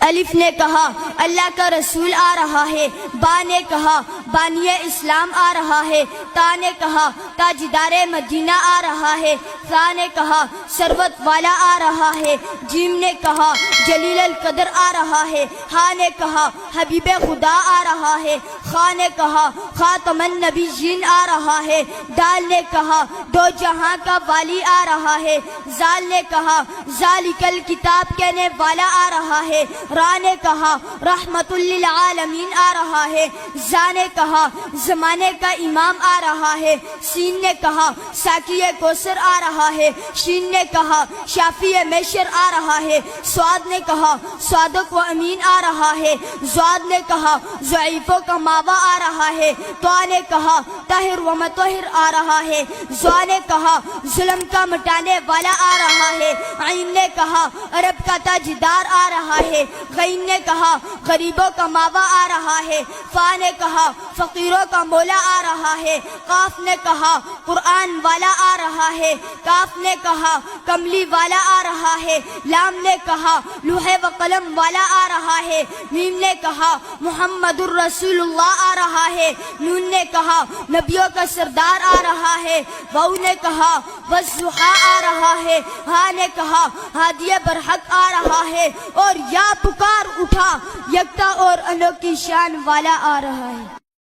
الف نے کہا اللہ کا رسول آ رہا ہے، با نے کہا بانی اسلام آ رہا ہے، تا نے کہا تاجدار مدینہ آ رہا ہے، ثا نے کہا ثروت والا آ رہا ہے، جیم نے کہا جلیل القدر آ رہا ہے، ہا نے کہا حبیب خدا آ رہا ہے، خا نے کہا خاتم النبیین آ رہا ہے، دال نے کہا دو جہاں کا والی آ رہا ہے، زال نے کہا ذالک الکتاب کہنے والا آ رہا ہے، را نے کہا رحمت للعالمین آ رہا ہے، زا نے کہا زمانے کا امام آ رہا ہے، سین نے کہا ساقی کوثر آ رہا ہے، شین نے کہا شافی میشر آ رہا ہے، سواد نے کہا صادق و امین آ رہا ہے، زواد نے کہا ضعیفوں کا ماوا آ رہا ہے، طا نے کہا طاہر و مطہر آ رہا ہے، زوا نے کہا ظلم کا مٹانے والا آ رہا ہے، عین نے کہا عرب کا تاجدار آ رہا ہے، غین نے کہا غریبوں کا ماوا آ رہا ہے، فا نے کہا فقیروں کا مولا آ رہا ہے، قاف نے کہا قرآن والا آ رہا ہے، کاف نے کہا کملی والا آ رہا ہے، لام نے کہا لوح و قلم والا آ رہا ہے، میم نے کہا محمد الرسول اللہ آ رہا ہے، نون نے کہا نبیوں کا سردار آ رہا ہے، واو نے کہا والضحیٰ آ رہا ہے، ہا نے کہا ہادی برحق آ رہا ہے، اور یا پکار اٹھا یکتا اور انوکھی شان والا آ رہا ہے۔